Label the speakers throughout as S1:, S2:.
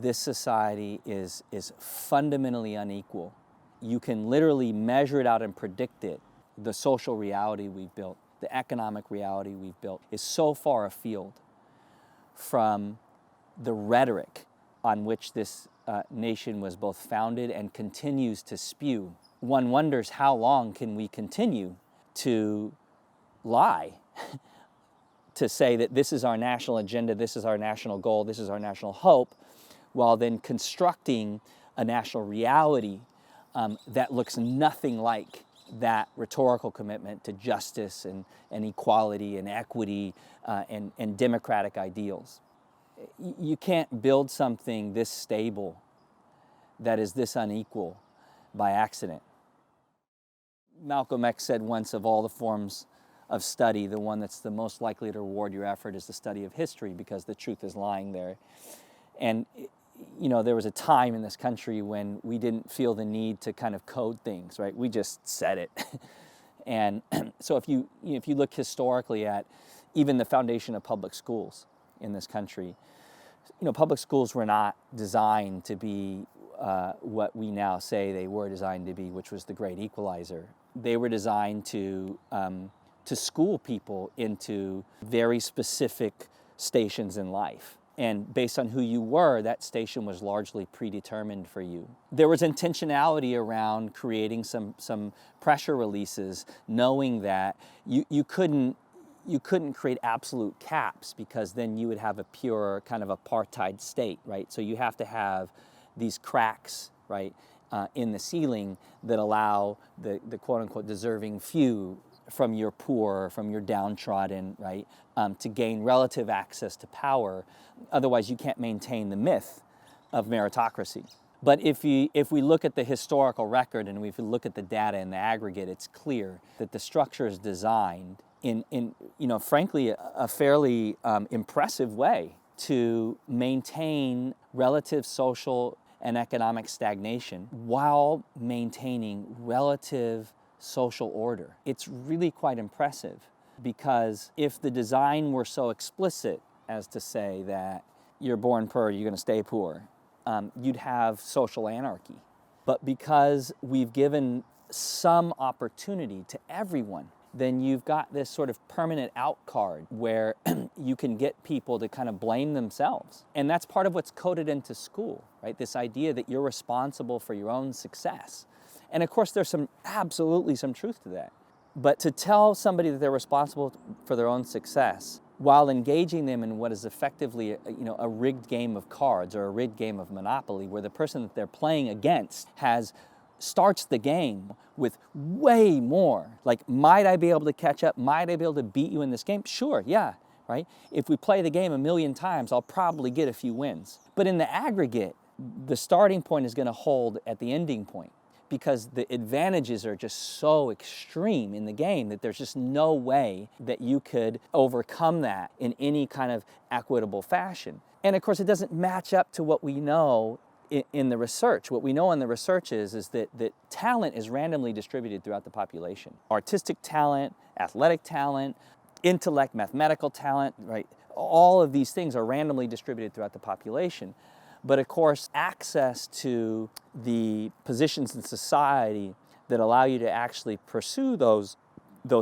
S1: this society is fundamentally unequal. You can literally measure it out and predict it. The social reality we've built, the economic reality we've built is so far afield from the rhetoric on which this nation was both founded and continues to spew. One wonders, how long can we continue to lie, to say that this is our national agenda, this is our national goal, this is our national hope, while then constructing a national reality that looks nothing like that rhetorical commitment to justice and equality and equity and democratic ideals. You can't build something this stable that is this unequal by accident. Malcolm X said once, of all the forms of study, the one that's the most likely to reward your effort is the study of history, because the truth is lying there. And you know, there was a time in this country when we didn't feel the need to kind of code things, right? We just said it. And so if you look historically at even the foundation of public schools in this country, public schools were not designed to be what we now say they were designed to be, which was the great equalizer. They were designed to school people into very specific stations in life. And based on who you were, that station was largely predetermined for you. There was intentionality around creating some pressure releases, knowing that you couldn't create absolute caps, because then you would have a pure kind of apartheid state, right? So you have to have these cracks, right, in the ceiling that allow the quote-unquote deserving few from your poor, from your downtrodden, right, to gain relative access to power. Otherwise, you can't maintain the myth of meritocracy. But if we look at the historical record and if we look at the data in the aggregate, it's clear that the structure is designed in frankly, a fairly impressive way to maintain relative social and economic stagnation while maintaining relative social order. It's really quite impressive, because if the design were so explicit as to say that you're born poor, you're going to stay poor, you'd have social anarchy. But because we've given some opportunity to everyone, then you've got this sort of permanent out card where you can get people to kind of blame themselves. And that's part of what's coded into school, right? This idea that you're responsible for your own success. And of course, there's absolutely some truth to that. But to tell somebody that they're responsible for their own success while engaging them in what is effectively a rigged game of cards or a rigged game of Monopoly, where the person that they're playing against starts the game with way more. Like, might I be able to catch up? Might I be able to beat you in this game? Sure, yeah, right? If we play the game 1,000,000 times, I'll probably get a few wins. But in the aggregate, the starting point is going to hold at the ending point, because the advantages are just so extreme in the game that there's just no way that you could overcome that in any kind of equitable fashion. And of course, it doesn't match up to what we know in the research. What we know in the research is that talent is randomly distributed throughout the population. Artistic talent, athletic talent, intellect, mathematical talent, right? All of these things are randomly distributed throughout the population. But of course, access to the positions in society that allow you to actually pursue those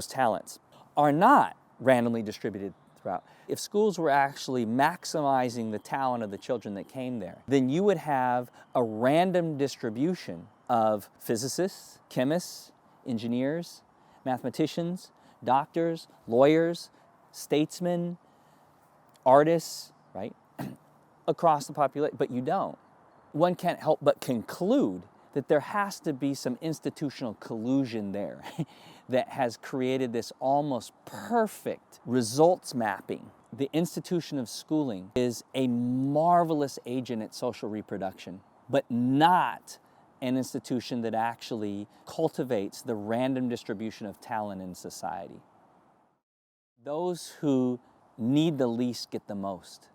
S1: talents are not randomly distributed throughout. If schools were actually maximizing the talent of the children that came there, then you would have a random distribution of physicists, chemists, engineers, mathematicians, doctors, lawyers, statesmen, artists, right? Across the population, but you don't. One can't help but conclude that there has to be some institutional collusion there that has created this almost perfect results mapping. The institution of schooling is a marvelous agent at social reproduction, but not an institution that actually cultivates the random distribution of talent in society. Those who need the least get the most,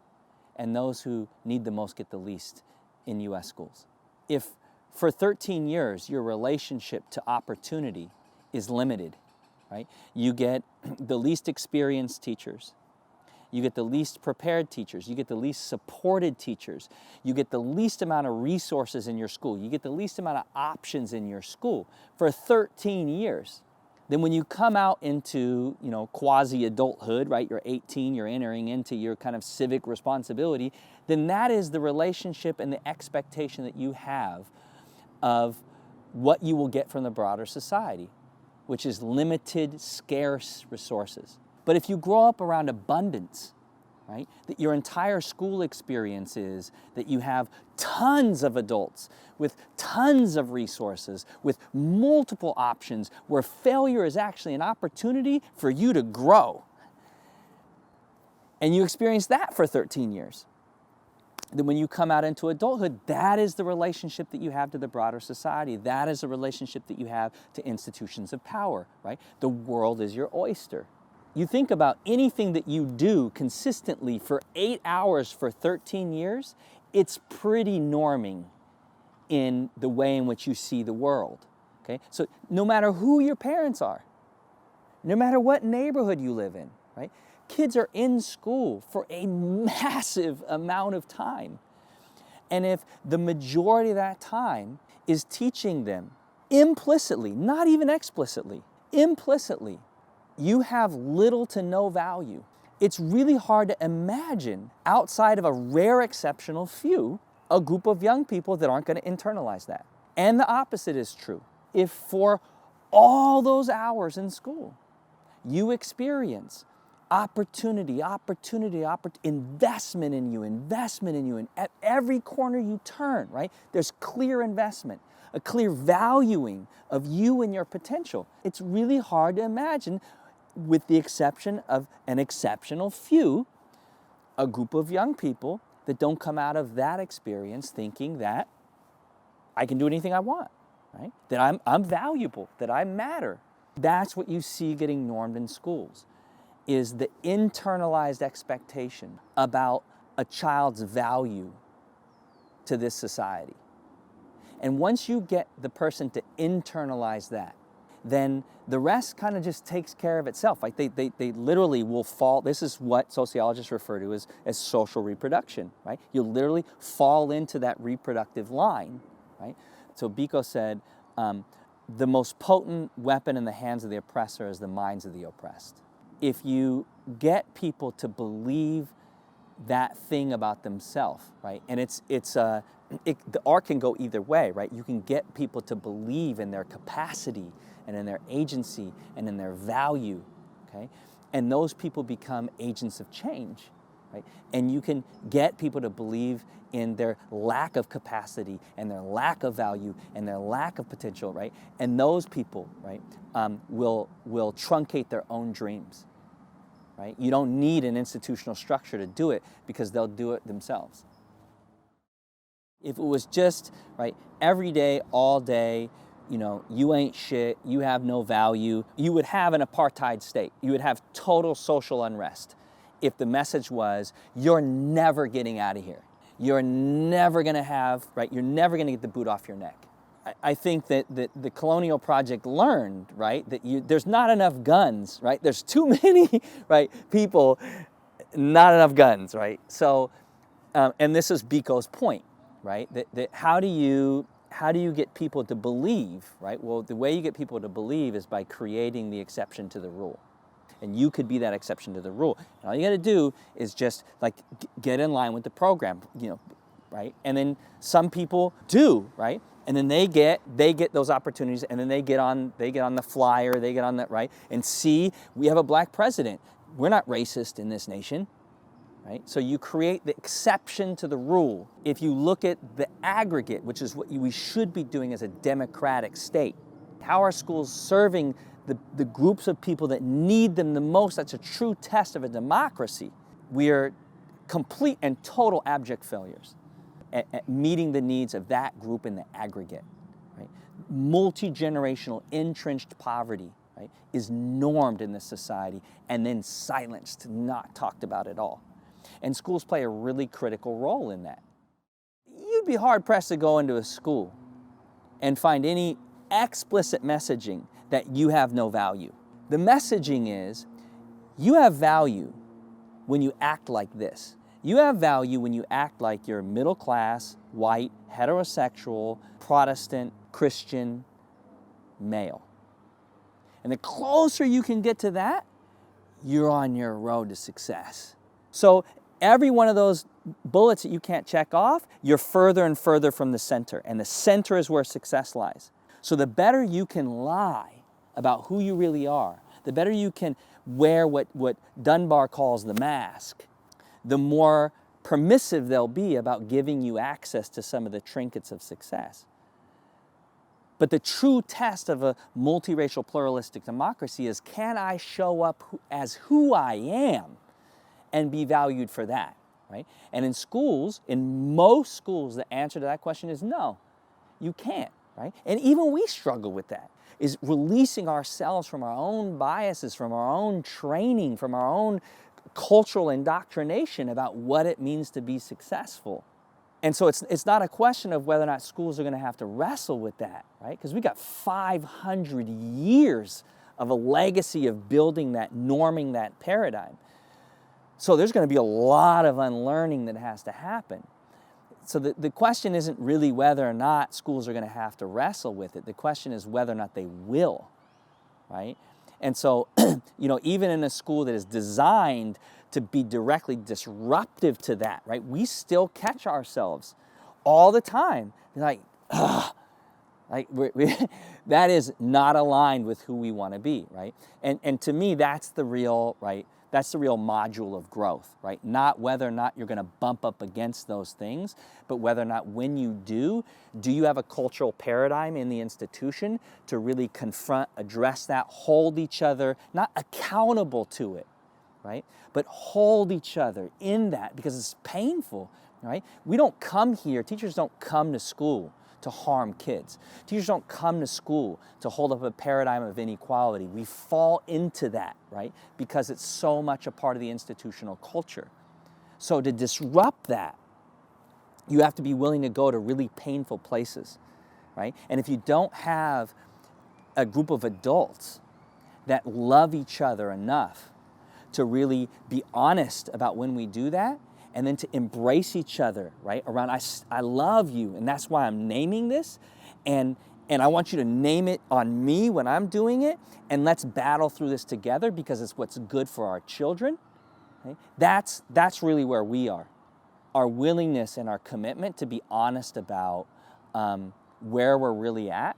S1: and those who need the most get the least in U.S. schools. If for 13 years your relationship to opportunity is limited, right? You get the least experienced teachers, You get the least prepared teachers. You get the least supported teachers. You get the least amount of resources in your school. You get the least amount of options in your school for 13 years. Then when you come out into, quasi-adulthood, right? You're 18, you're entering into your kind of civic responsibility, then that is the relationship and the expectation that you have of what you will get from the broader society, which is limited, scarce resources. But if you grow up around abundance, right, that your entire school experience is that you have tons of adults with tons of resources, with multiple options, where failure is actually an opportunity for you to grow. And you experience that for 13 years. Then when you come out into adulthood, that is the relationship that you have to the broader society. That is the relationship that you have to institutions of power, right? The world is your oyster. You think about anything that you do consistently for 8 hours for 13 years, it's pretty norming in the way in which you see the world, okay? So no matter who your parents are, no matter what neighborhood you live in, right? Kids are in school for a massive amount of time. And if the majority of that time is teaching them implicitly, not even explicitly, implicitly, you have little to no value. It's really hard to imagine, outside of a rare exceptional few, a group of young people that aren't going to internalize that. And the opposite is true. If for all those hours in school, you experience opportunity, investment in you, and at every corner you turn, right? There's clear investment, a clear valuing of you and your potential. It's really hard to imagine, with the exception of an exceptional few, a group of young people that don't come out of that experience thinking that I can do anything I want, right? That I'm valuable, that I matter. That's what you see getting normed in schools, is the internalized expectation about a child's value to this society. And once you get the person to internalize that, then the rest kind of just takes care of itself. Like they literally will fall. This is what sociologists refer to as social reproduction, right? You'll literally fall into that reproductive line, right? So Biko said, the most potent weapon in the hands of the oppressor is the minds of the oppressed. If you get people to believe that thing about themselves, right? And the art can go either way, right? You can get people to believe in their capacity and in their agency and in their value, okay? And those people become agents of change, right? And you can get people to believe in their lack of capacity and their lack of value and their lack of potential, right? And those people, right, will truncate their own dreams, right? You don't need an institutional structure to do it because they'll do it themselves. If it was just, right, every day, all day, you ain't shit, you have no value, you would have an apartheid state. You would have total social unrest if the message was, you're never getting out of here. You're never gonna have, right, you're never gonna get the boot off your neck. I think that the Colonial Project learned, right, that there's not enough guns, right? There's too many, right, people, not enough guns, right? So, and this is Biko's point, right? That how do you get people to believe, right? Well, the way you get people to believe is by creating the exception to the rule. And you could be that exception to the rule. And all you gotta do is just like get in line with the program, right? And then some people do, right? And then they get those opportunities, and then they get on the flyer, they get on that, right? And see, we have a black president. We're not racist in this nation, right? So you create the exception to the rule. If you look at the aggregate, which is what we should be doing as a democratic state, how are schools serving the groups of people that need them the most? That's a true test of a democracy. We are complete and total abject failures at meeting the needs of that group in the aggregate, right? Multi-generational entrenched poverty, right, is normed in this society and then silenced, not talked about at all. And schools play a really critical role in that. You'd be hard-pressed to go into a school and find any explicit messaging that you have no value. The messaging is, you have value, when you act like this. You have value when you act like you're middle class, white, heterosexual, Protestant, Christian, male. And the closer you can get to that, you're on your road to success. So every one of those bullets that you can't check off, you're further and further from the center. And the center is where success lies. So the better you can lie about who you really are, the better you can wear what Dunbar calls the mask, the more permissive they'll be about giving you access to some of the trinkets of success. But the true test of a multiracial pluralistic democracy is, can I show up as who I am and be valued for that, right? And in schools, in most schools, the answer to that question is no, you can't, right? And even we struggle with that, is releasing ourselves from our own biases, from our own training, from our own cultural indoctrination about what it means to be successful. And so it's not a question of whether or not schools are going to have to wrestle with that, right? Because we got 500 years of a legacy of building that, norming that paradigm. So there's going to be a lot of unlearning that has to happen. So the question isn't really whether or not schools are going to have to wrestle with it. The question is whether or not they will, right? And so, even in a school that is designed to be directly disruptive to that, right? We still catch ourselves all the time. Like, that is not aligned with who we want to be, right? And to me, that's the real, right? That's the real module of growth, right? Not whether or not you're going to bump up against those things, but whether or not when you do you have a cultural paradigm in the institution to really confront, address that, hold each other, not accountable to it, right? But hold each other in that, because it's painful, right? We don't come here, teachers don't come to school to harm kids. Teachers don't come to school to hold up a paradigm of inequality. We fall into that, right? Because it's so much a part of the institutional culture. So to disrupt that, you have to be willing to go to really painful places, right? And if you don't have a group of adults that love each other enough to really be honest about when we do that, and then to embrace each other, right? Around, I love you, and that's why I'm naming this, and I want you to name it on me when I'm doing it, and let's battle through this together because it's what's good for our children. Okay? That's really where we are. Our willingness and our commitment to be honest about where we're really at,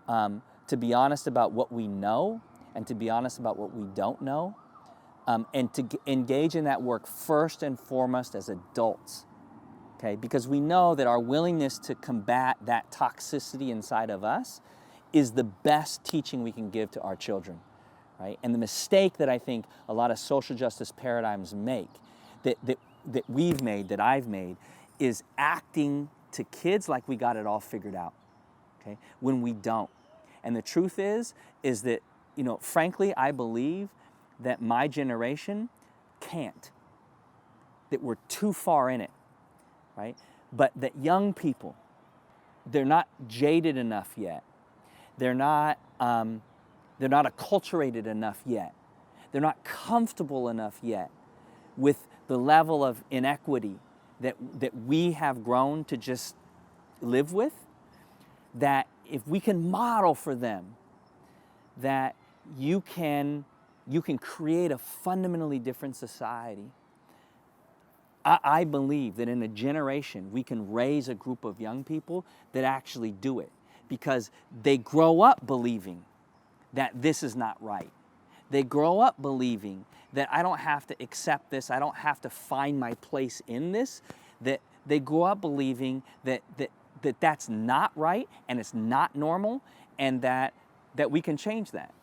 S1: to be honest about what we know, and to be honest about what we don't know, and to engage in that work first and foremost as adults, okay? Because we know that our willingness to combat that toxicity inside of us is the best teaching we can give to our children, right? And the mistake that I think a lot of social justice paradigms make, that we've made, that I've made, is acting to kids like we got it all figured out, okay? When we don't. And the truth is that, frankly, I believe that my generation can't, that we're too far in it, right? But that young people, they're not jaded enough yet. They're not acculturated enough yet. They're not comfortable enough yet with the level of inequity that we have grown to just live with, that if we can model for them that you can create a fundamentally different society. I believe that in a generation we can raise a group of young people that actually do it, because they grow up believing that this is not right. They grow up believing that I don't have to accept this, I don't have to find my place in this, that they grow up believing that that's not right and it's not normal, and that we can change that.